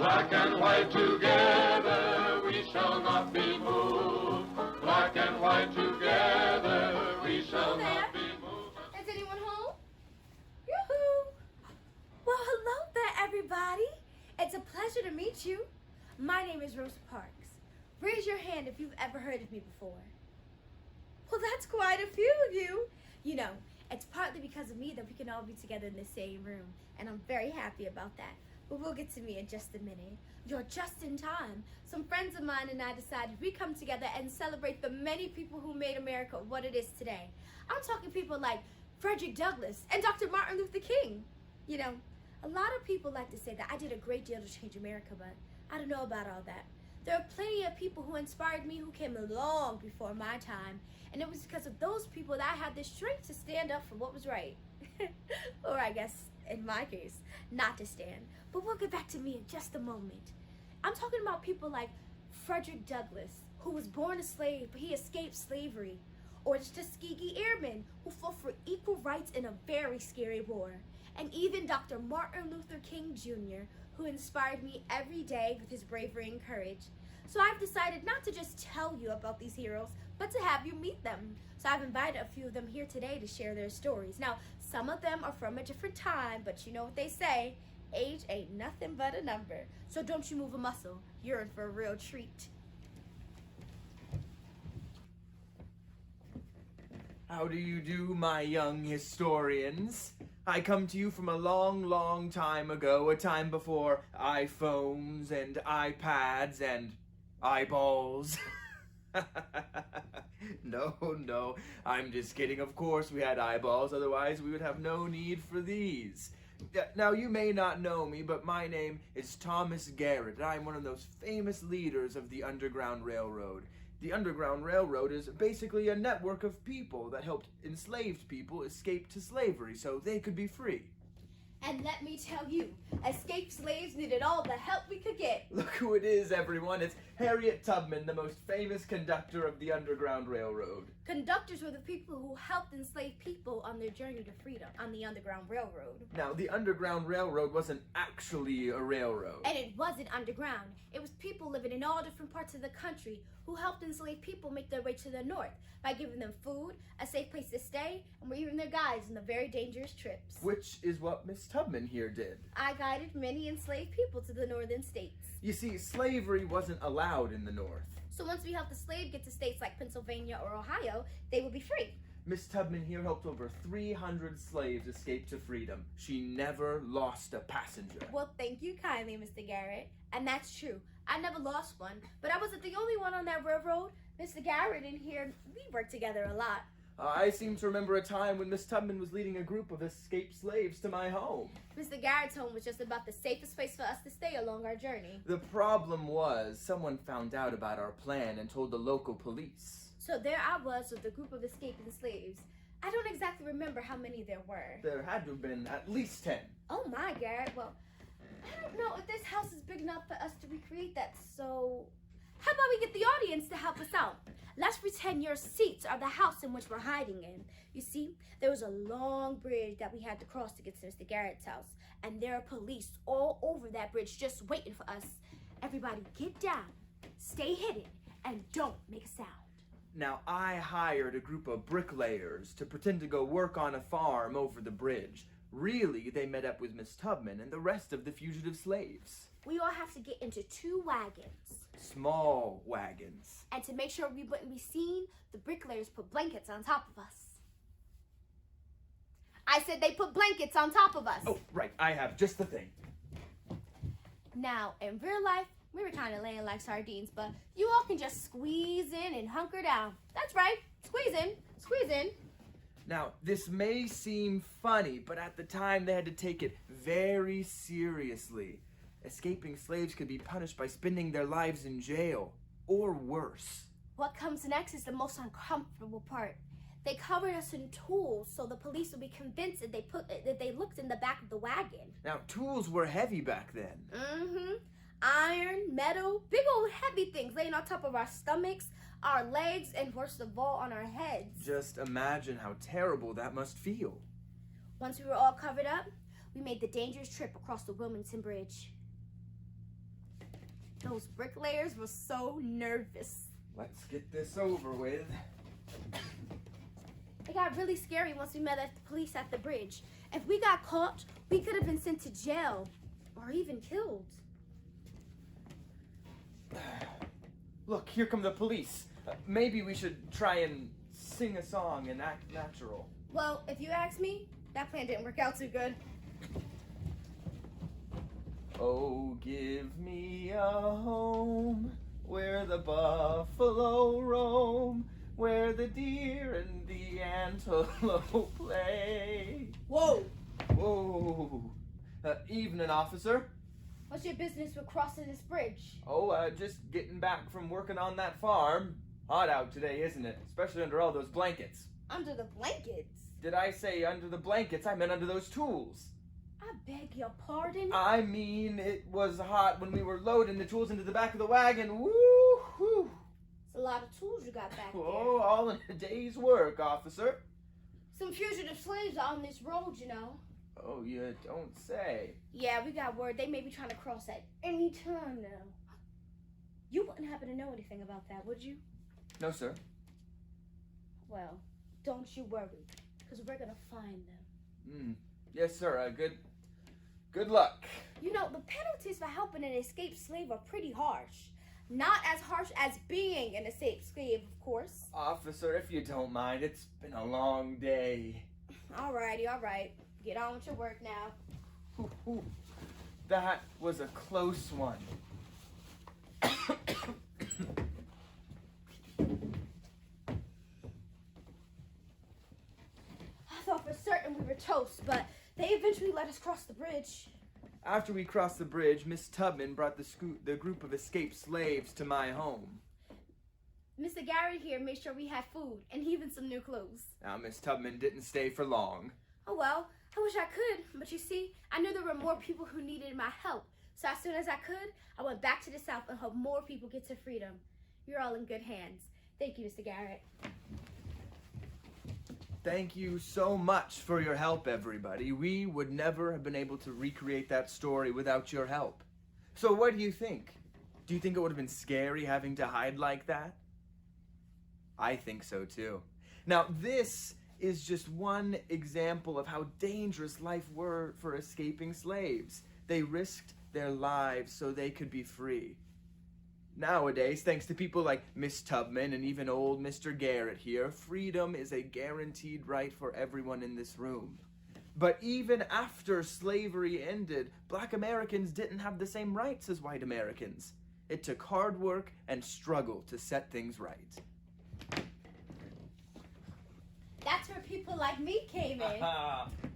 Black and white together, we shall not be moved. Black and white together, we shall not be moved. Is anyone home? Yoo-hoo! Well, hello there, everybody. It's a pleasure to meet you. My name is Rosa Parks. Raise your hand if you've ever heard of me before. Well, that's quite a few of you. You know, it's partly because of me that we can all be together in the same room, and I'm very happy about that. But we'll get to me in just a minute. You're just in time. Some friends of mine and I decided we'd come together and celebrate the many people who made America what it is today. I'm talking people like Fredrick Douglass and Dr. Martin Luther King. You know, a lot of people like to say that I did a great deal to change America, but I don't know about all that. There are plenty of people who inspired me who came long before my time, and it was because of those people that I had the strength to stand up for what was right. Or I guess, in my case, not to stand. But we'll get back to me in just a moment. I'm talking about people like Fredrick Douglass, who was born a slave, but he escaped slavery. Or the Tuskegee Airmen, who fought for equal rights in a very scary war. And even Dr. Martin Luther King Jr., who inspired me every day with his bravery and courage. So I've decided not to just tell you about these heroes, but to have you meet them. So I've invited a few of them here today to share their stories. Now, some of them are from a different time, but you know what they say, age ain't nothing but a number. So don't you move a muscle, you're in for a real treat. How do you do, my young historians? I come to you from a long, long time ago, a time before iPhones and iPads and eyeballs. No, I'm just kidding. Of course we had eyeballs, otherwise we would have no need for these. Now, you may not know me, but my name is Thomas Garrett, and I'm one of those famous leaders of the Underground Railroad. The Underground Railroad is basically a network of people that helped enslaved people escape to slavery so they could be free. And let me tell you, escaped slaves needed all the help we could get. Look who it is, everyone. It's Harriet Tubman, the most famous conductor of the Underground Railroad. Conductors were the people who helped enslaved people on their journey to freedom on the Underground Railroad. Now, the Underground Railroad wasn't actually a railroad. And it wasn't underground. It was people living in all different parts of the country who helped enslaved people make their way to the north by giving them food, a safe place to stay, and were even their guides on the very dangerous trips. Which is what Miss Tubman here did. I guided many enslaved people to the northern states. You see, slavery wasn't allowed in the North. So once we helped the slave get to states like Pennsylvania or Ohio, they would be free. Miss Tubman here helped over 300 slaves escape to freedom. She never lost a passenger. Well, thank you kindly, Mr. Garrett. And that's true. I never lost one, but I wasn't the only one on that railroad. Mr. Garrett and here, we worked together a lot. I seem to remember a time when Miss Tubman was leading a group of escaped slaves to my home. Mr. Garrett's home was just about the safest place for us to stay along our journey. The problem was, someone found out about our plan and told the local police. So there I was with a group of escaping slaves. I don't exactly remember how many there were. There had to have been at least 10. Oh my, Garrett. Well, I don't know if this house is big enough for us to recreate that, so how about we get the audience to help us out? Let's pretend your seats are the house in which we're hiding in. You see, there was a long bridge that we had to cross to get to Mr. Garrett's house, and there are police all over that bridge just waiting for us. Everybody get down, stay hidden, and don't make a sound. Now, I hired a group of bricklayers to pretend to go work on a farm over the bridge. Really, they met up with Miss Tubman and the rest of the fugitive slaves. We all have to get into 2 wagons. Small wagons. And to make sure we wouldn't be seen, the bricklayers put blankets on top of us. I said they put blankets on top of us. Oh, right, I have just the thing. Now, in real life, we were kind of laying like sardines, but you all can just squeeze in and hunker down. That's right, squeeze in, squeeze in. Now, this may seem funny, but at the time they had to take it very seriously. Escaping slaves could be punished by spending their lives in jail, or worse. What comes next is the most uncomfortable part. They covered us in tools so the police would be convinced that they looked in the back of the wagon. Now, tools were heavy back then. Mm-hmm. Iron, metal, big old heavy things laying on top of our stomachs, our legs, and worst of all, on our heads. Just imagine how terrible that must feel. Once we were all covered up, we made the dangerous trip across the Wilmington Bridge. Those bricklayers were so nervous. Let's get this over with. It got really scary once we met the police at the bridge. If we got caught, we could have been sent to jail or even killed. Look, here come the police. Maybe we should try and sing a song and act natural. Well, if you ask me, that plan didn't work out too good. Oh, give me a home where the buffalo roam, where the deer and the antelope play. Whoa! Whoa. Evening, officer. What's your business with crossing this bridge? Oh, just getting back from working on that farm. Hot out today, isn't it? Especially under all those blankets. Under the blankets? Did I say under the blankets? I meant under those tools. I beg your pardon? I mean, it was hot when we were loading the tools into the back of the wagon. Woo-hoo. It's a lot of tools you got back there. Oh, all in a day's work, officer. Some fugitive slaves are on this road, you know. Oh, you don't say. Yeah, we got word they may be trying to cross at any time now. You wouldn't happen to know anything about that, would you? No, sir. Well, don't you worry, because we're going to find them. Yes, sir. Good luck. You know, the penalties for helping an escaped slave are pretty harsh. Not as harsh as being an escaped slave, of course. Officer, if you don't mind, it's been a long day. Alrighty, all right. Get on with your work now. Ooh, that was a close one. I thought for certain we were toast, but they eventually let us cross the bridge. After we crossed the bridge, Miss Tubman brought the group of escaped slaves to my home. Mr. Garrett here made sure we had food and even some new clothes. Now, Miss Tubman didn't stay for long. Oh well, I wish I could, but you see, I knew there were more people who needed my help. So as soon as I could, I went back to the South and helped more people get to freedom. You're all in good hands. Thank you, Mr. Garrett. Thank you so much for your help, everybody. We would never have been able to recreate that story without your help. So what do you think? Do you think it would have been scary having to hide like that? I think so too. Now, this is just one example of how dangerous life were for escaping slaves. They risked their lives so they could be free. Nowadays, thanks to people like Miss Tubman and even old Mr. Garrett here, freedom is a guaranteed right for everyone in this room. But even after slavery ended, Black Americans didn't have the same rights as white Americans. It took hard work and struggle to set things right. That's where people like me came in.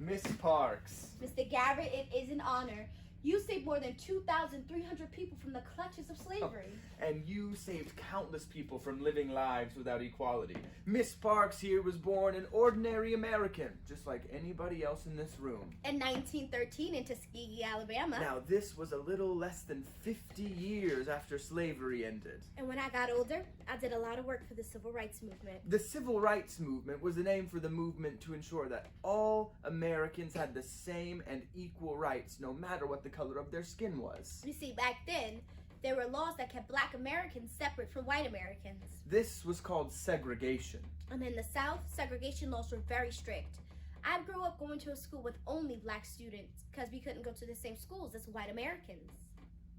Miss Parks. Mr. Garrett, it is an honor. You saved more than 2,300 people from the clutches of slavery. And you saved countless people from living lives without equality. Miss Parks here was born an ordinary American, just like anybody else in this room. In 1913 in Tuskegee, Alabama. Now, this was a little less than 50 years after slavery ended. And when I got older, I did a lot of work for the Civil Rights Movement. The Civil Rights Movement was the name for the movement to ensure that all Americans had the same and equal rights, no matter what the color of their skin was. You see, back then, there were laws that kept Black Americans separate from white Americans. This was called segregation. And in the South, segregation laws were very strict. I grew up going to a school with only Black students because we couldn't go to the same schools as white Americans.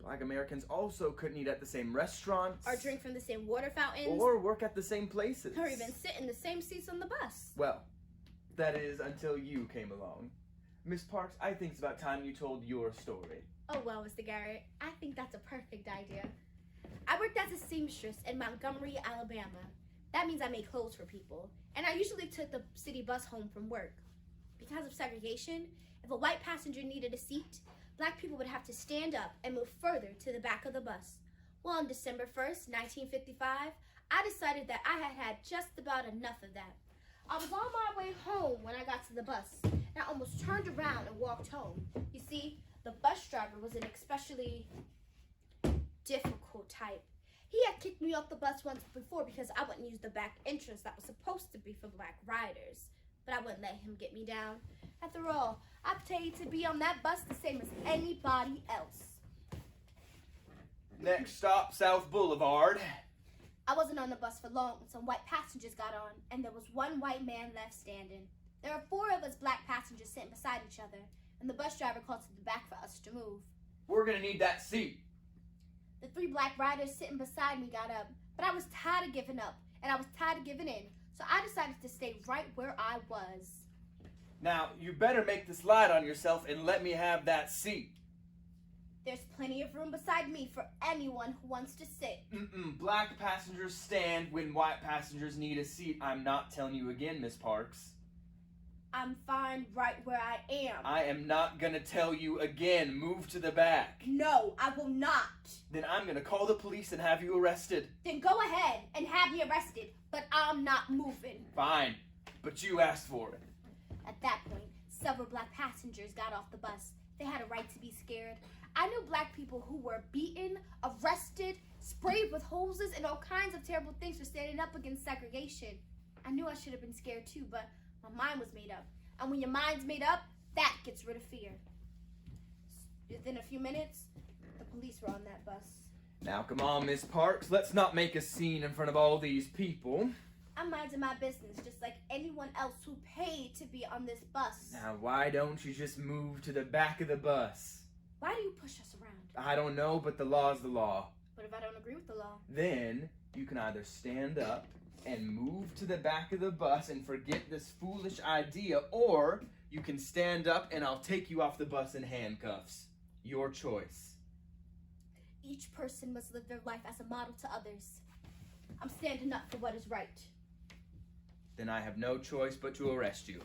Black Americans also couldn't eat at the same restaurants. Or drink from the same water fountains. Or work at the same places. Or even sit in the same seats on the bus. Well, that is until you came along. Miss Parks, I think it's about time you told your story. Oh well, Mr. Garrett, I think that's a perfect idea. I worked as a seamstress in Montgomery, Alabama. That means I made clothes for people. And I usually took the city bus home from work. Because of segregation, if a white passenger needed a seat, Black people would have to stand up and move further to the back of the bus. Well, on December 1st, 1955, I decided that I had had just about enough of that. I was on my way home when I got to the bus, and I almost turned around and walked home. You see, the bus driver was an especially difficult type. He had kicked me off the bus once before because I wouldn't use the back entrance that was supposed to be for Black riders. But I wouldn't let him get me down. After all, I paid to be on that bus the same as anybody else. Next stop, South Boulevard. I wasn't on the bus for long when some white passengers got on, and there was one white man left standing. There were 4 of us black passengers sitting beside each other, and the bus driver called to the back for us to move. We're gonna need that seat. The 3 black riders sitting beside me got up, but I was tired of giving up, and I was tired of giving in, so I decided to stay right where I was. Now, you better make this light on yourself and let me have that seat. There's plenty of room beside me for anyone who wants to sit. Black passengers stand when white passengers need a seat. I'm not telling you again, Miss Parks. I'm fine right where I am. I am not gonna tell you again. Move to the back. No, I will not. Then I'm gonna call the police and have you arrested. Then go ahead and have me arrested, but I'm not moving. Fine, but you asked for it. At that point, several black passengers got off the bus. They had a right to be scared. I knew black people who were beaten, arrested, sprayed with hoses, and all kinds of terrible things for standing up against segregation. I knew I should have been scared too, but my mind was made up. And when your mind's made up, that gets rid of fear. Within a few minutes, the police were on that bus. Now come on, Miss Parks, let's not make a scene in front of all these people. I'm minding my business just like anyone else who paid to be on this bus. Now why don't you just move to the back of the bus? Why do you push us around? I don't know, but the law's the law. What if I don't agree with the law? Then you can either stand up and move to the back of the bus and forget this foolish idea, or you can stand up and I'll take you off the bus in handcuffs. Your choice. Each person must live their life as a model to others. I'm standing up for what is right. Then I have no choice but to arrest you.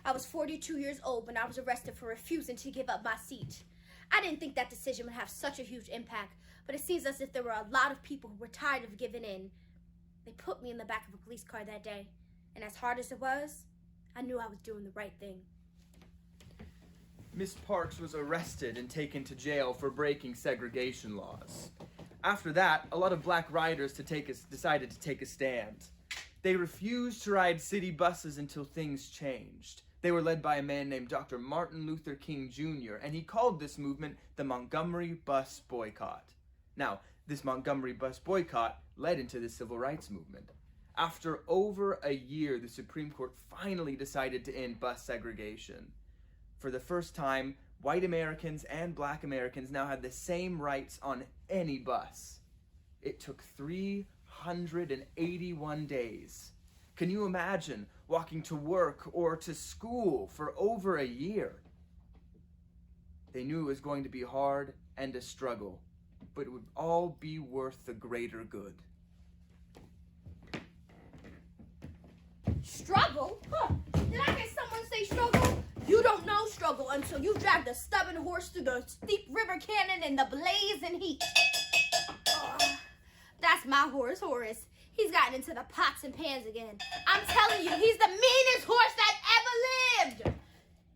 I was 42 years old when I was arrested for refusing to give up my seat. I didn't think that decision would have such a huge impact, but it seems as if there were a lot of people who were tired of giving in. They put me in the back of a police car that day, and as hard as it was, I knew I was doing the right thing. Miss Parks was arrested and taken to jail for breaking segregation laws. After that, a lot of black riders decided to take a stand. They refused to ride city buses until things changed. They were led by a man named Dr. Martin Luther King Jr., and he called this movement the Montgomery Bus Boycott. Now, this Montgomery Bus Boycott led into the Civil Rights Movement. After over a year, the Supreme Court finally decided to end bus segregation. For the first time, white Americans and black Americans now had the same rights on any bus. It took 381 days. Can you imagine walking to work or to school for over a year? They knew it was going to be hard and a struggle, but it would all be worth the greater good. Struggle? Huh. Did I hear someone say struggle? You don't know struggle until you drag the stubborn horse through the steep river canyon in the blazing heat. That's my horse, Horace. He's gotten into the pots and pans again. I'm telling you, he's the meanest horse that ever lived.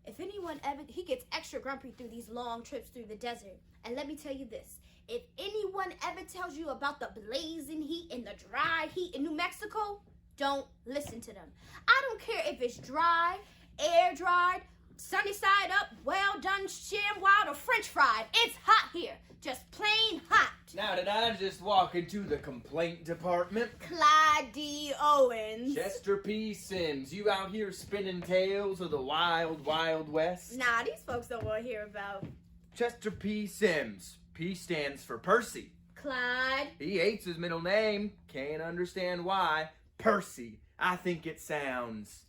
If anyone ever, he gets extra grumpy through these long trips through the desert. And let me tell you this, if anyone ever tells you about the blazing heat and the dry heat in New Mexico, don't listen to them. I don't care if it's dry, air dried, sunny side up, well done, sham wild, or French fried. It's hot here. Just plain hot. Now, did I just walk into the complaint department? Clyde D. Owens. Chester P. Sims, you out here spinning tales of the wild, wild west? Nah, these folks don't want to hear about Chester P. Sims. P stands for Percy. Clyde. He hates his middle name. Can't understand why. Percy. I think it sounds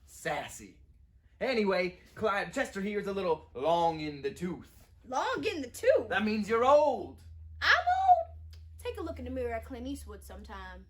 sassy. Anyway, Chester here's a little long in the tooth. Long in the tooth? That means you're old. I'm old? Take a look in the mirror at Clint Eastwood sometime.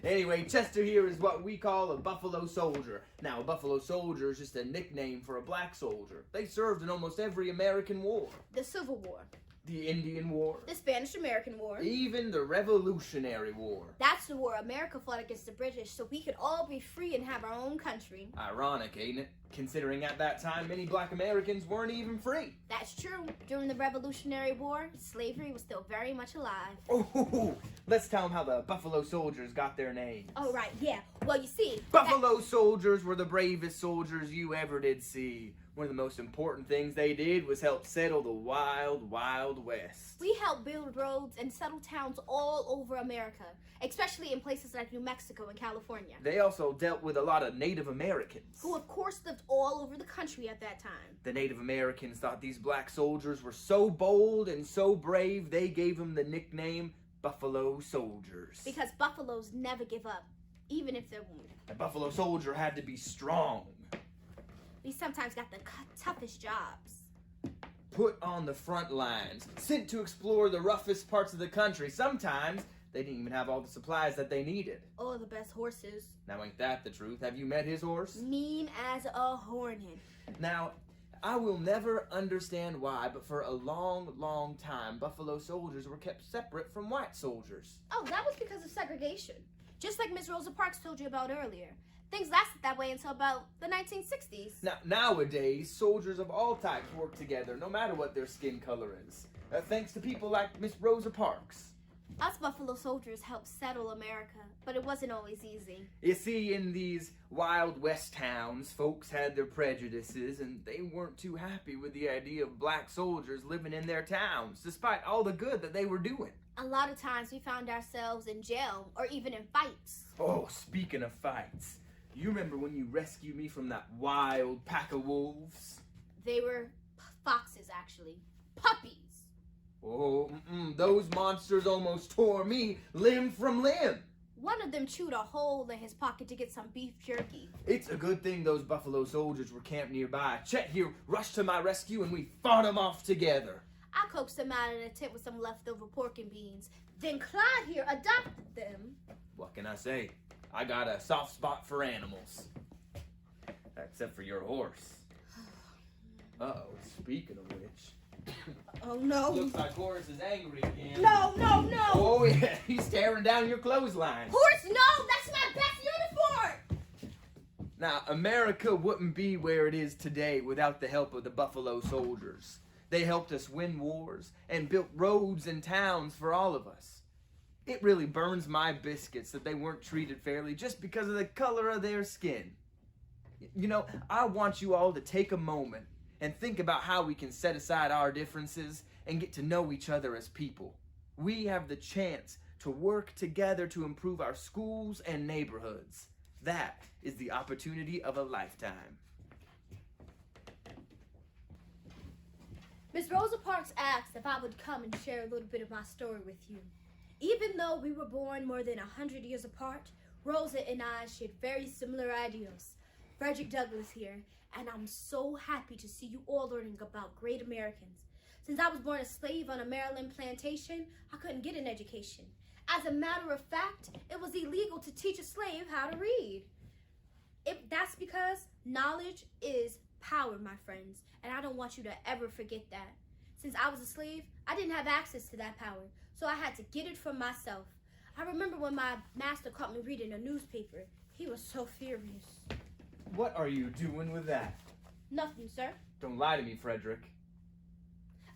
Anyway, Chester here is what we call a Buffalo Soldier. Now, a Buffalo Soldier is just a nickname for a black soldier. They served in almost every American war. The Civil War. The Indian War. The Spanish-American War. Even the Revolutionary War. That's the war America fought against the British so we could all be free and have our own country. Ironic, ain't it? Considering at that time many black Americans weren't even free. That's true. During the Revolutionary War, slavery was still very much alive. Oh, let's tell them how the Buffalo Soldiers got their names. Oh, right, yeah. Well, you see... Buffalo Soldiers were the bravest soldiers you ever did see. One of the most important things they did was help settle the wild, wild West. We helped build roads and settle towns all over America, especially in places like New Mexico and California. They also dealt with a lot of Native Americans, who of course lived all over the country at that time. The Native Americans thought these black soldiers were so bold and so brave, they gave them the nickname Buffalo Soldiers. Because buffaloes never give up, even if they're wounded. A buffalo soldier had to be strong. We sometimes got the toughest jobs. Put on the front lines, sent to explore the roughest parts of the country. Sometimes they didn't even have all the supplies that they needed. Or the best horses. Now ain't that the truth? Have you met his horse? Mean as a hornet. Now, I will never understand why, but for a long, long time, Buffalo soldiers were kept separate from white soldiers. Oh, that was because of segregation. Just like Miss Rosa Parks told you about earlier. Things lasted that way until about the 1960s. Now, nowadays, soldiers of all types work together, no matter what their skin color is. Thanks to people like Miss Rosa Parks. Us Buffalo soldiers helped settle America, but it wasn't always easy. You see, in these Wild West towns, folks had their prejudices, and they weren't too happy with the idea of black soldiers living in their towns, despite all the good that they were doing. A lot of times we found ourselves in jail, or even in fights. Oh, speaking of fights, you remember when you rescued me from that wild pack of wolves? They were foxes, actually. Puppies. Oh, those monsters almost tore me limb from limb. One of them chewed a hole in his pocket to get some beef jerky. It's a good thing those Buffalo soldiers were camped nearby. Chet here rushed to my rescue and we fought them off together. I coaxed them out in a tent with some leftover pork and beans. Then Clyde here adopted them. What can I say? I got a soft spot for animals. Except for your horse. Uh-oh, speaking of which. Oh no. Looks like Horace is angry again. No, no, no. Oh yeah, he's tearing down your clothesline. Horse, no, that's my best uniform. Now, America wouldn't be where it is today without the help of the Buffalo soldiers. They helped us win wars and built roads and towns for all of us. It really burns my biscuits that they weren't treated fairly just because of the color of their skin. You know, I want you all to take a moment and think about how we can set aside our differences and get to know each other as people. We have the chance to work together to improve our schools and neighborhoods. That is the opportunity of a lifetime. Miss Rosa Parks asked if I would come and share a little bit of my story with you. Even though we were born more than 100 years apart, Rosa and I shared very similar ideals. Fredrick Douglas here, and I'm so happy to see you all learning about great Americans. Since I was born a slave on a Maryland plantation, I couldn't get an education. As a matter of fact, it was illegal to teach a slave how to read. That's because knowledge is power, my friends, and I don't want you to ever forget that. Since I was a slave, I didn't have access to that power, so I had to get it for myself. I remember when my master caught me reading a newspaper. He was so furious. What are you doing with that? Nothing, sir. Don't lie to me, Frederick.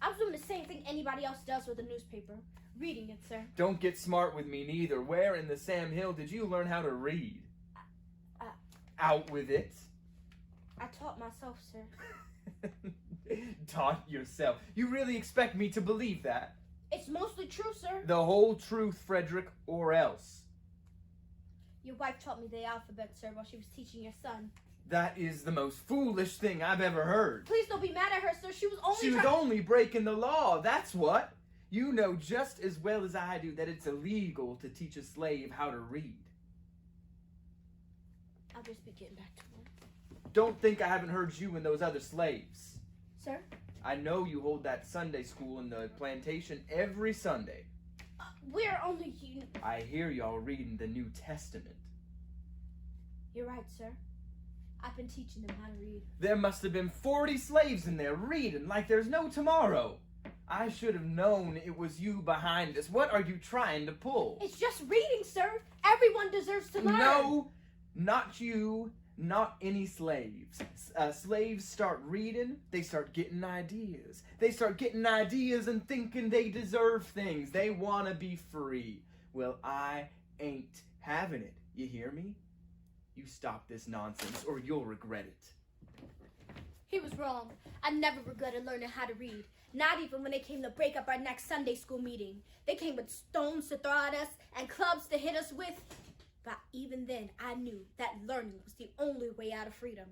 I was doing the same thing anybody else does with a newspaper. Reading it, sir. Don't get smart with me neither. Where in the Sam Hill did you learn how to read? Out with it. I taught myself, sir. Taught yourself. You really expect me to believe that? It's mostly true, sir. The whole truth, Frederick, or else. Your wife taught me the alphabet, sir, while she was teaching your son. That is the most foolish thing I've ever heard. Please don't be mad at her, sir. She was only only breaking the law, that's what. You know just as well as I do that it's illegal to teach a slave how to read. I'll just be getting back to work. Don't think I haven't heard you and those other slaves. Sir? I know you hold that Sunday school in the plantation every Sunday. We're only... I hear y'all reading the New Testament. You're right, sir. I've been teaching them how to read. There must have been 40 slaves in there reading like there's no tomorrow. I should have known it was you behind this. What are you trying to pull? It's just reading, sir. Everyone deserves to learn. No, not you, not any slaves. Slaves start reading, they start getting ideas. They start getting ideas and thinking they deserve things. They want to be free. Well, I ain't having it. You hear me? You stop this nonsense or you'll regret it. He was wrong. I never regretted learning how to read. Not even when they came to break up our next Sunday school meeting. They came with stones to throw at us and clubs to hit us with. But even then, I knew that learning was the only way out of freedom.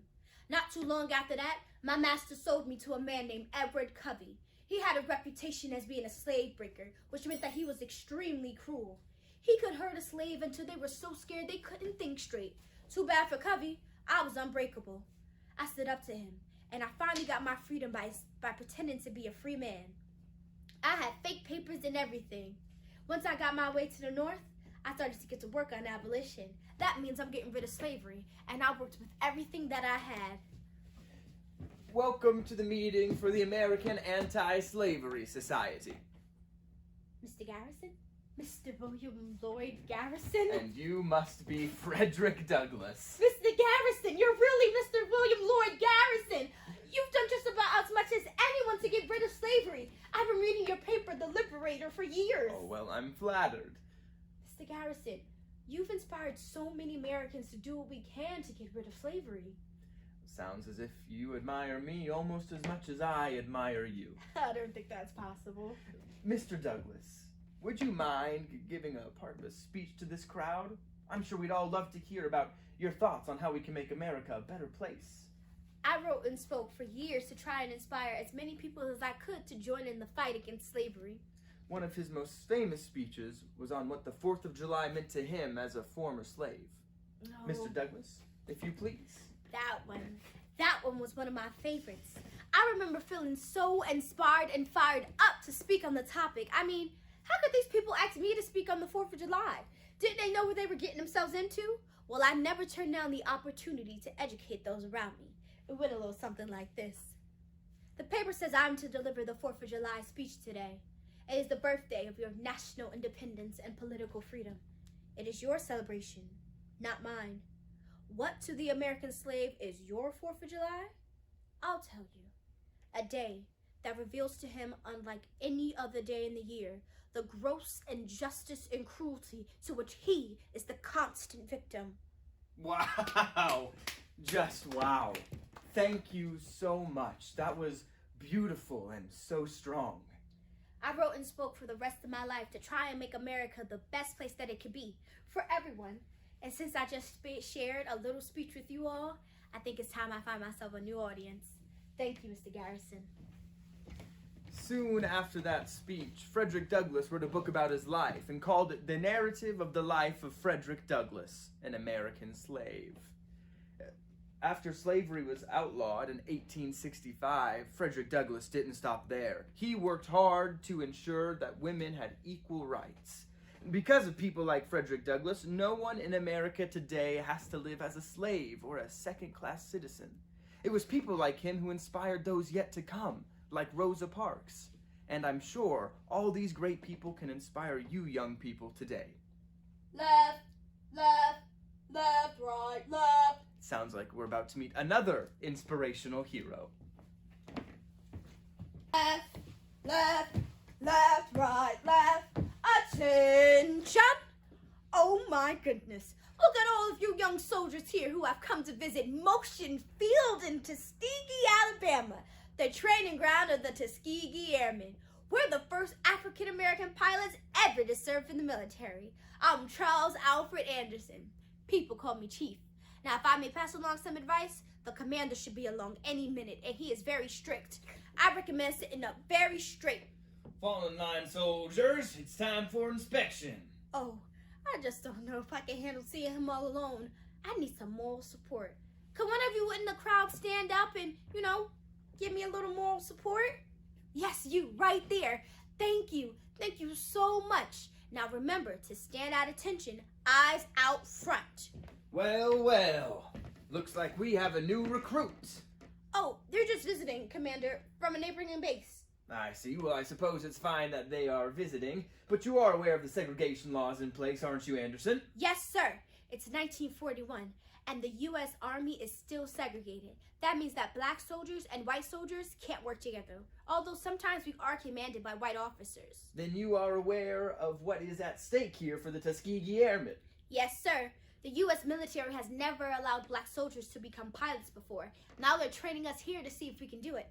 Not too long after that, my master sold me to a man named Edward Covey. He had a reputation as being a slave breaker, which meant that he was extremely cruel. He could hurt a slave until they were so scared they couldn't think straight. Too bad for Covey, I was unbreakable. I stood up to him, and I finally got my freedom by pretending to be a free man. I had fake papers and everything. Once I got my way to the North, I started to get to work on abolition. That means I'm getting rid of slavery, and I worked with everything that I had. Welcome to the meeting for the American Anti-Slavery Society. Mr. Garrison? Mr. William Lloyd Garrison? And you must be Frederick Douglass. Mr. Garrison, you're really Mr. William Lloyd Garrison. You've done just about as much as anyone to get rid of slavery. I've been reading your paper, The Liberator, for years. Oh, well, I'm flattered. Mr. Garrison, you've inspired so many Americans to do what we can to get rid of slavery. Sounds as if you admire me almost as much as I admire you. I don't think that's possible. Mr. Douglas, would you mind giving a part of a speech to this crowd? I'm sure we'd all love to hear about your thoughts on how we can make America a better place. I wrote and spoke for years to try and inspire as many people as I could to join in the fight against slavery. One of his most famous speeches was on what the 4th of July meant to him as a former slave. No. Mr. Douglas, if you please. That one was one of my favorites. I remember feeling so inspired and fired up to speak on the topic. I mean, how could these people ask me to speak on the 4th of July? Didn't they know what they were getting themselves into? Well, I never turned down the opportunity to educate those around me. It went a little something like this. The paper says I'm to deliver the 4th of July speech today. It is the birthday of your national independence and political freedom. It is your celebration, not mine. What to the American slave is your 4th of July? I'll tell you. A day that reveals to him, unlike any other day in the year, the gross injustice and cruelty to which he is the constant victim. Wow! Just wow. Thank you so much. That was beautiful and so strong. I wrote and spoke for the rest of my life to try and make America the best place that it could be for everyone. And since I just shared a little speech with you all, I think it's time I find myself a new audience. Thank you, Mr. Garrison. Soon after that speech, Frederick Douglass wrote a book about his life and called it The Narrative of the Life of Frederick Douglass, an American Slave. After slavery was outlawed in 1865, Frederick Douglass didn't stop there. He worked hard to ensure that women had equal rights. Because of people like Frederick Douglass, no one in America today has to live as a slave or a second-class citizen. It was people like him who inspired those yet to come, like Rosa Parks. And I'm sure all these great people can inspire you young people today. Left, left, left, right, left. Sounds like we're about to meet another inspirational hero. Left, left, left, right, left. Attention! Oh my goodness. Look at all of you young soldiers here who have come to visit Motion Field in Tuskegee, Alabama, the training ground of the Tuskegee Airmen. We're the first African-American pilots ever to serve in the military. I'm Charles Alfred Anderson. People call me Chief. Now, if I may pass along some advice, the commander should be along any minute, and he is very strict. I recommend sitting up very straight. Fall in line, soldiers. It's time for inspection. Oh, I just don't know if I can handle seeing him all alone. I need some moral support. Could one of you in the crowd stand up and, give me a little moral support? Yes, you, right there. Thank you. Thank you so much. Now remember to stand at attention, eyes out front. Well, well. Looks like we have a new recruit. Oh, they're just visiting, Commander, from a neighboring base. I see. Well, I suppose it's fine that they are visiting, but you are aware of the segregation laws in place, aren't you, Anderson? Yes, sir. It's 1941, and the U.S. Army is still segregated. That means that black soldiers and white soldiers can't work together, although sometimes we are commanded by white officers. Then you are aware of what is at stake here for the Tuskegee Airmen. Yes, sir. The U.S. military has never allowed black soldiers to become pilots before. Now they're training us here to see if we can do it.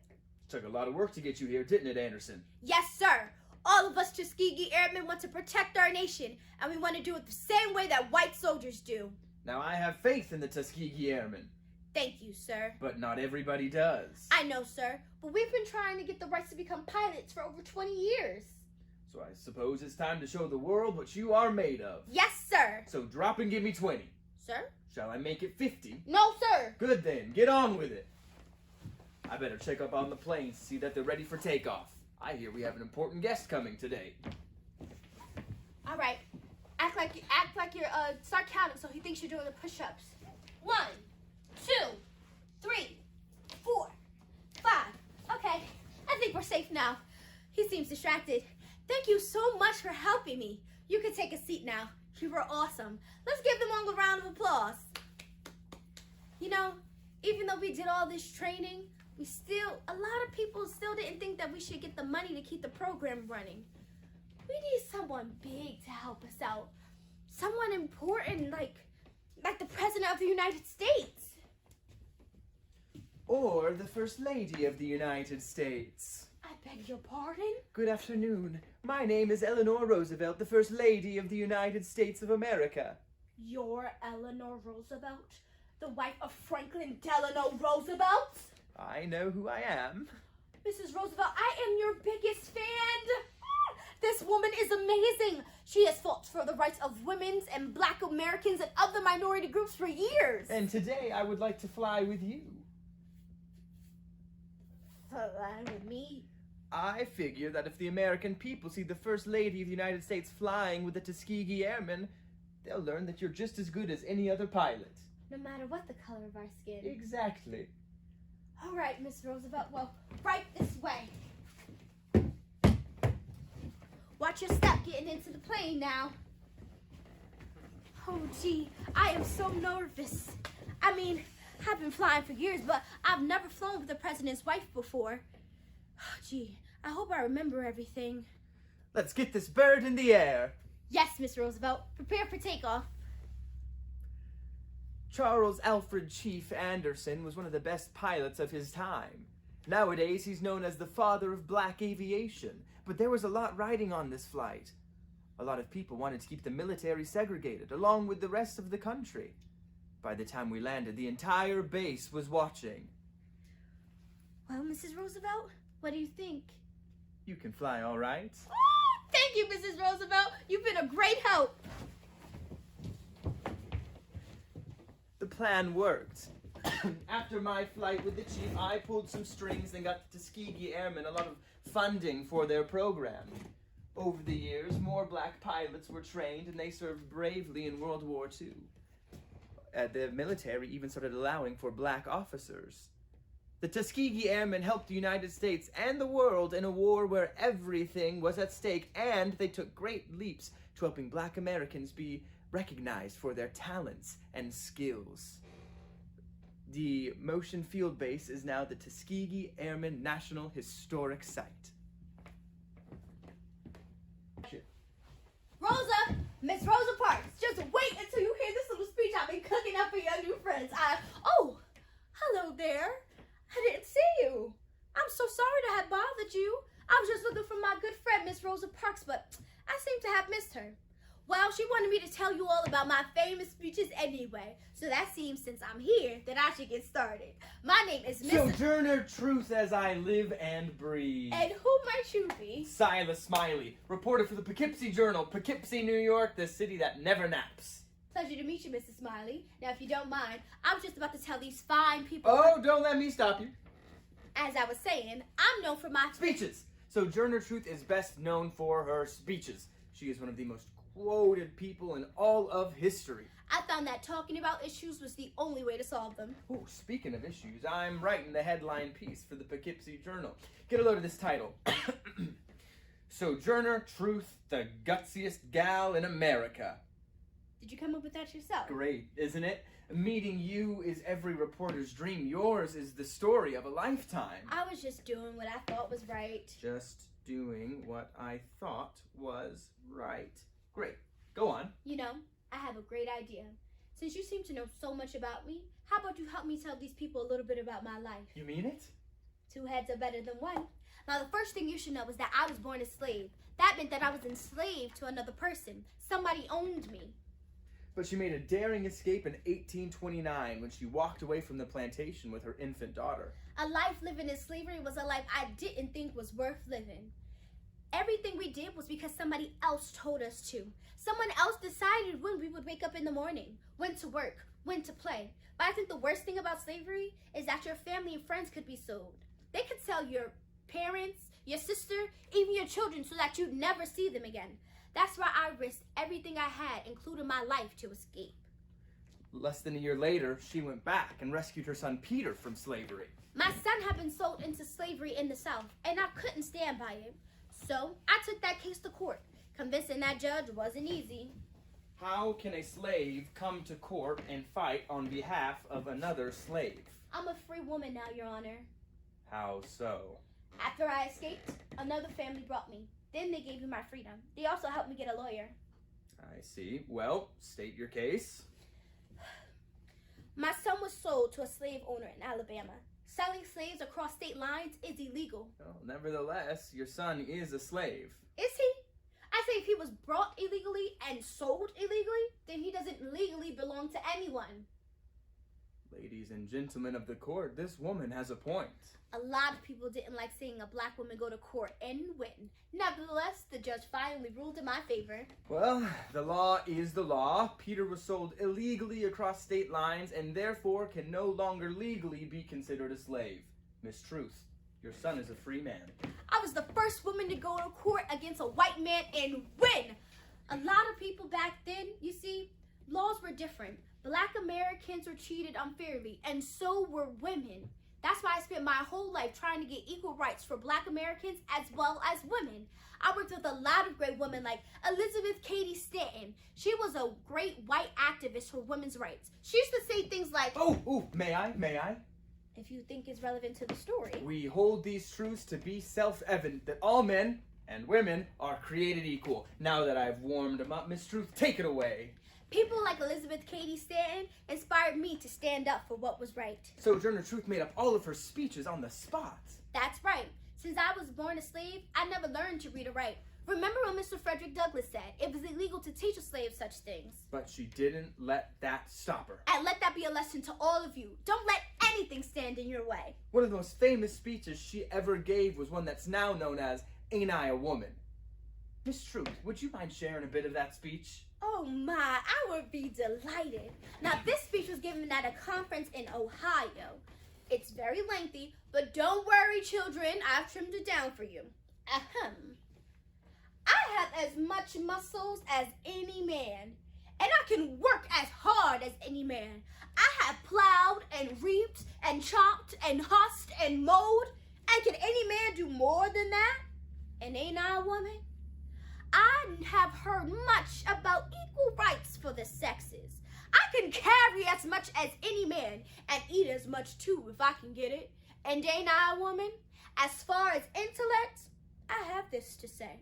Took a lot of work to get you here, didn't it, Anderson? Yes, sir. All of us Tuskegee Airmen want to protect our nation, and we want to do it the same way that white soldiers do. Now, I have faith in the Tuskegee Airmen. Thank you, sir. But not everybody does. I know, sir, but we've been trying to get the rights to become pilots for over 20 years. So I suppose it's time to show the world what you are made of. Yes, sir. So drop and give me 20. Sir? Shall I make it 50? No, sir. Good then, get on with it. I better check up on the planes to see that they're ready for takeoff. I hear we have an important guest coming today. All right. Act like you're start counting so he thinks you're doing the push-ups. 1, 2, 3, 4, 5. Okay. I think we're safe now. He seems distracted. Thank you so much for helping me. You can take a seat now. You were awesome. Let's give them all a round of applause. You know, even though we did all this training, a lot of people still didn't think that we should get the money to keep the program running. We need someone big to help us out. Someone important like the President of the United States. Or the First Lady of the United States. I beg your pardon? Good afternoon. My name is Eleanor Roosevelt, the First Lady of the United States of America. You're Eleanor Roosevelt? The wife of Franklin Delano Roosevelt? I know who I am. Mrs. Roosevelt, I am your biggest fan. This woman is amazing. She has fought for the rights of women and black Americans and other minority groups for years. And today I would like to fly with you. Fly with me? I figure that if the American people see the First Lady of the United States flying with the Tuskegee Airmen, they'll learn that you're just as good as any other pilot. No matter what the color of our skin. Exactly. All right, Miss Roosevelt. Well, right this way. Watch your step getting into the plane now. Oh, gee, I am so nervous. I mean, I've been flying for years, but I've never flown with the president's wife before. Oh, gee, I hope I remember everything. Let's get this bird in the air. Yes, Miss Roosevelt. Prepare for takeoff. Charles Alfred Chief Anderson was one of the best pilots of his time. Nowadays, he's known as the father of black aviation, but there was a lot riding on this flight. A lot of people wanted to keep the military segregated, along with the rest of the country. By the time we landed, the entire base was watching. Well, Mrs. Roosevelt, what do you think? You can fly all right. Oh, thank you, Mrs. Roosevelt. You've been a great help. The plan worked. After my flight with the chief, I pulled some strings and got the Tuskegee Airmen a lot of funding for their program. Over the years, more black pilots were trained and they served bravely in World War II. The military even started allowing for black officers. The Tuskegee Airmen helped the United States and the world in a war where everything was at stake, and they took great leaps to helping black Americans be recognized for their talents and skills. The Motion Field Base is now the Tuskegee Airmen National Historic Site. Rosa, Miss Rosa Parks, just wait until you hear this little speech I've been cooking up for your new friends. Oh, hello there. I didn't see you. I'm so sorry to have bothered you. I was just looking for my good friend, Miss Rosa Parks, but I seem to have missed her. Well, she wanted me to tell you all about my famous speeches anyway, so that seems since I'm here that I should get started. My name is Miss... Sojourner Truth as I live and breathe. And who might you be? Silas Smiley, reporter for the Poughkeepsie Journal, Poughkeepsie, New York, the city that never naps. Pleasure to meet you, Mrs. Smiley. Now, if you don't mind, I was just about to tell these fine people... Oh, don't let me stop you. As I was saying, I'm known for my... Speeches. Sojourner Truth is best known for her speeches. She is one of the most quoted people in all of history. I found that talking about issues was the only way to solve them. Oh, speaking of issues, I'm writing the headline piece for the Poughkeepsie Journal. Get a load of this title. Sojourner Truth, the gutsiest gal in America. Did you come up with that yourself? Great, isn't it? Meeting you is every reporter's dream. Yours is the story of a lifetime. I was just doing what I thought was right. Just doing what I thought was right. Great. Go on. You know, I have a great idea. Since you seem to know so much about me, how about you help me tell these people a little bit about my life? You mean it? 2 heads are better than 1. Now, the first thing you should know is that I was born a slave. That meant that I was enslaved to another person. Somebody owned me. But she made a daring escape in 1829 when she walked away from the plantation with her infant daughter. A life living in slavery was a life I didn't think was worth living. Everything we did was because somebody else told us to. Someone else decided when we would wake up in the morning, when to work, when to play. But I think the worst thing about slavery is that your family and friends could be sold. They could sell your parents, your sister, even your children so that you'd never see them again. That's why I risked everything I had, including my life, to escape. Less than a year later, she went back and rescued her son Peter from slavery. My son had been sold into slavery in the South, and I couldn't stand by it. So I took that case to court. Convincing that judge wasn't easy. How can a slave come to court and fight on behalf of another slave? I'm a free woman now, Your Honor. How so? After I escaped, another family brought me. Then they gave me my freedom. They also helped me get a lawyer. I see. Well, state your case. My son was sold to a slave owner in Alabama. Selling slaves across state lines is illegal. Well, nevertheless, your son is a slave. Is he? I say if he was brought illegally and sold illegally, then he doesn't legally belong to anyone. Ladies and gentlemen of the court, this woman has a point. A lot of people didn't like seeing a black woman go to court and win. Nevertheless, the judge finally ruled in my favor. Well, the law is the law. Peter was sold illegally across state lines and therefore can no longer legally be considered a slave. Miss Truth, your son is a free man. I was the first woman to go to court against a white man and win. A lot of people back then, you see, laws were different. Black Americans were treated unfairly, and so were women. That's why I spent my whole life trying to get equal rights for Black Americans as well as women. I worked with a lot of great women like Elizabeth Cady Stanton. She was a great white activist for women's rights. She used to say things like, May I? if you think it's relevant to the story. We hold these truths to be self-evident that all men and women are created equal. Now that I've warmed them up, Miss Truth, take it away. People like Elizabeth Cady Stanton inspired me to stand up for what was right. Sojourner Truth made up all of her speeches on the spot. That's right. Since I was born a slave, I never learned to read or write. Remember when Mr. Fredrick Douglass said it was illegal to teach a slave such things? But she didn't let that stop her. And let that be a lesson to all of you. Don't let anything stand in your way. One of the most famous speeches she ever gave was one that's now known as, "Ain't I a Woman?" Miss Truth, would you mind sharing a bit of that speech? Oh my, I would be delighted. Now this speech was given at a conference in Ohio. It's very lengthy, but don't worry children, I've trimmed it down for you. Ahem. I have as much muscles as any man, and I can work as hard as any man. I have plowed and reaped and chopped and husked and mowed, and can any man do more than that? And ain't I a woman? I have heard much about equal rights for the sexes. I can carry as much as any man and eat as much too if I can get it. And ain't I a woman? As far as intellect, I have this to say.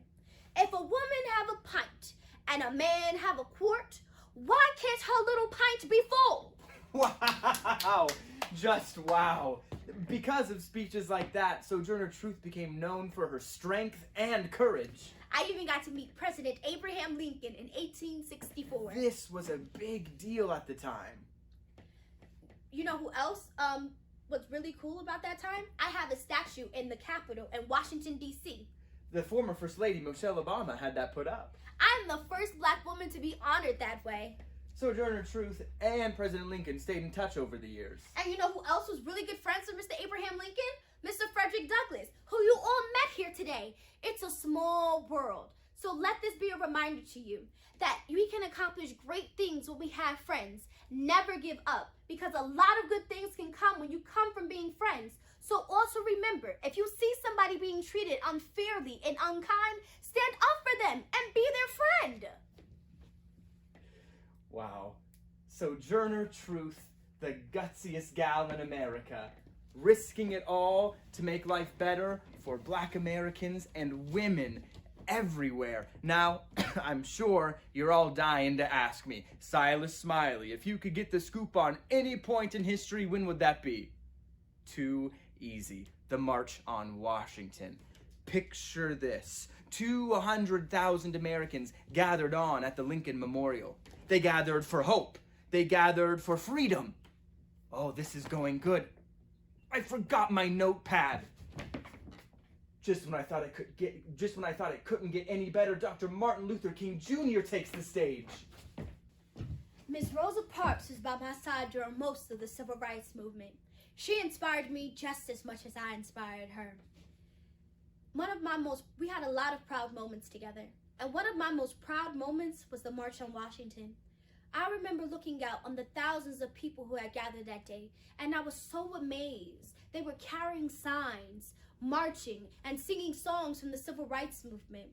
If a woman have a pint and a man have a quart, why can't her little pint be full? Wow! Just wow. Because of speeches like that, Sojourner Truth became known for her strength and courage. I even got to meet President Abraham Lincoln in 1864. This was a big deal at the time. You know who else was really cool about that time? I have a statue in the Capitol in Washington, D.C. The former First Lady, Michelle Obama, had that put up. I'm the first black woman to be honored that way. Sojourner Truth and President Lincoln stayed in touch over the years. And you know who else was really good friends with Mr. Abraham Lincoln? Mr. Fredrick Douglass, who you all met here today. It's a small world. So let this be a reminder to you that we can accomplish great things when we have friends. Never give up, because a lot of good things can come when you come from being friends. So also remember, if you see somebody being treated unfairly and unkind, stand up for them and be their friend. Wow. Sojourner Truth, the gutsiest gal in America, risking it all to make life better for Black Americans and women everywhere. Now, I'm sure you're all dying to ask me, Silas Smiley, if you could get the scoop on any point in history, when would that be? Too easy. The March on Washington. Picture this. 200,000 Americans gathered on at the Lincoln Memorial. They gathered for hope. They gathered for freedom. Oh, this is going good. I forgot my notepad. Just when I thought it couldn't get any better, Dr. Martin Luther King Jr. takes the stage. Miss Rosa Parks was by my side during most of the civil rights movement. She inspired me just as much as I inspired her. We had a lot of proud moments together, and one of my most proud moments was the March on Washington. I remember looking out on the thousands of people who had gathered that day, and I was so amazed. They were carrying signs, marching, and singing songs from the civil rights movement.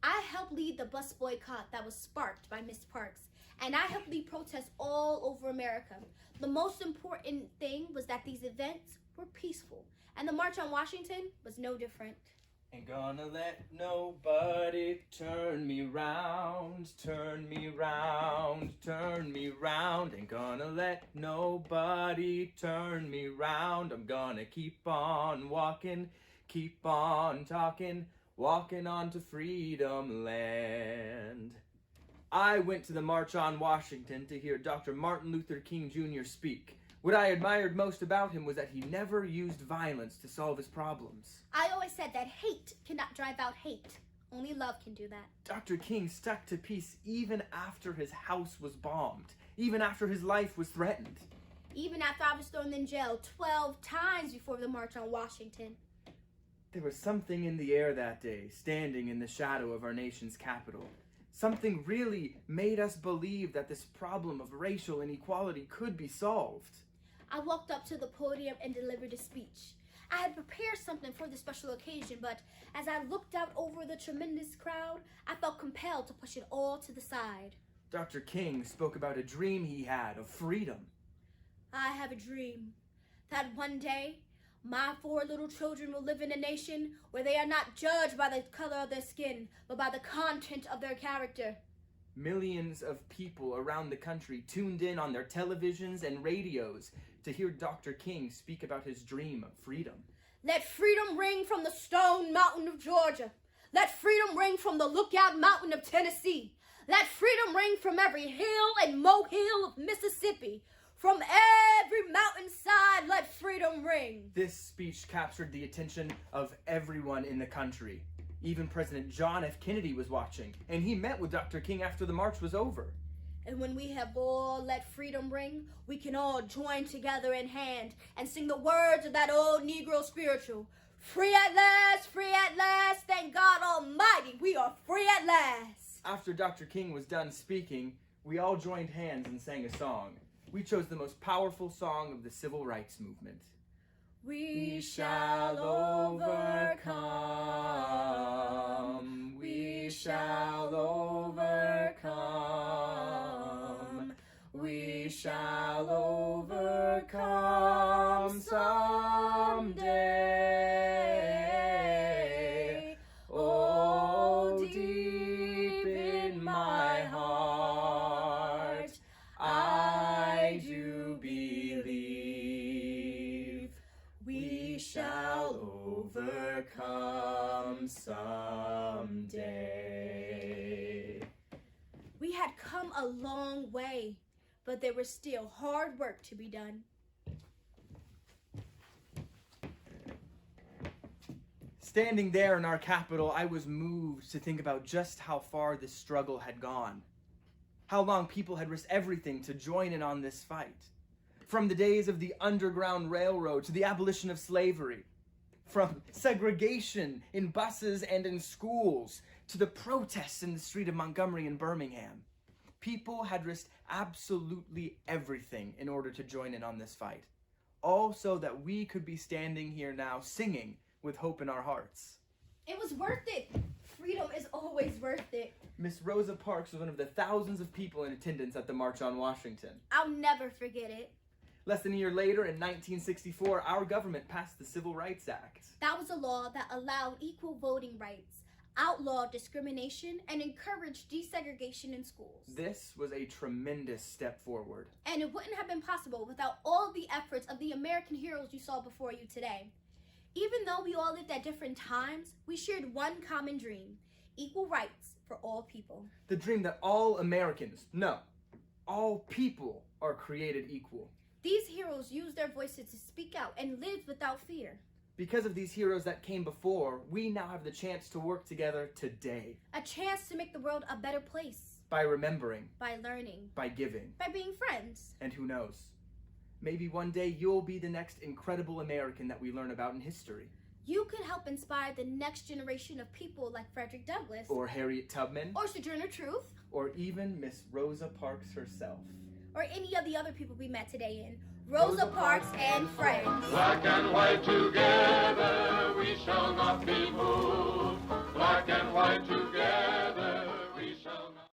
I helped lead the bus boycott that was sparked by Miss Parks, and I helped lead protests all over America. The most important thing was that these events were peaceful, and the March on Washington was no different. Ain't gonna let nobody turn me round, turn me round, turn me round. Ain't gonna let nobody turn me round. I'm gonna keep on walking, keep on talking, walking on to freedom land. I went to the March on Washington to hear Dr. Martin Luther King Jr. speak. What I admired most about him was that he never used violence to solve his problems. I always said that hate cannot drive out hate. Only love can do that. Dr. King stuck to peace even after his house was bombed, even after his life was threatened. Even after I was thrown in jail 12 times before the March on Washington. There was something in the air that day, standing in the shadow of our nation's capital. Something really made us believe that this problem of racial inequality could be solved. I walked up to the podium and delivered a speech. I had prepared something for this special occasion, but as I looked out over the tremendous crowd, I felt compelled to push it all to the side. Dr. King spoke about a dream he had of freedom. I have a dream that one day my 4 little children will live in a nation where they are not judged by the color of their skin, but by the content of their character. Millions of people around the country tuned in on their televisions and radios to hear Dr. King speak about his dream of freedom. Let freedom ring from the Stone Mountain of Georgia. Let freedom ring from the Lookout Mountain of Tennessee. Let freedom ring from every hill and molehill of Mississippi. From every mountainside, let freedom ring. This speech captured the attention of everyone in the country. Even President John F. Kennedy was watching, and he met with Dr. King after the march was over. And when we have all let freedom ring, we can all join together in hand and sing the words of that old Negro spiritual. Free at last, thank God Almighty, we are free at last. After Dr. King was done speaking, we all joined hands and sang a song. We chose the most powerful song of the civil rights movement. We shall overcome. We shall overcome. We shall overcome someday. Oh, deep in my heart, I do believe we shall overcome someday. We had come a long way, but there was still hard work to be done. Standing there in our capital, I was moved to think about just how far this struggle had gone. How long people had risked everything to join in on this fight. From the days of the Underground Railroad to the abolition of slavery. From segregation in buses and in schools to the protests in the street of Montgomery and Birmingham. People had risked absolutely everything in order to join in on this fight. All so that we could be standing here now singing with hope in our hearts. It was worth it. Freedom is always worth it. Miss Rosa Parks was one of the thousands of people in attendance at the March on Washington. I'll never forget it. Less than a year later, in 1964, our government passed the Civil Rights Act. That was a law that allowed equal voting rights. outlawed discrimination, and encouraged desegregation in schools. This was a tremendous step forward. And it wouldn't have been possible without all the efforts of the American heroes you saw before you today. Even though we all lived at different times, we shared one common dream: equal rights for all people. The dream that all Americans, no, all people are created equal. These heroes used their voices to speak out and lived without fear. Because of these heroes that came before, we now have the chance to work together today. A chance to make the world a better place. By remembering, By learning. by giving, By being friends. and who knows? Maybe one day you'll be the next incredible American that we learn about in history. You could help inspire the next generation of people like Fredrick Douglass. Or Harriet Tubman. Or Sojourner Truth. Or even Miss Rosa Parks herself. Or any of the other people we met today in Rosa Parks and Friends. Black and white together, we shall not be moved. Black and white together.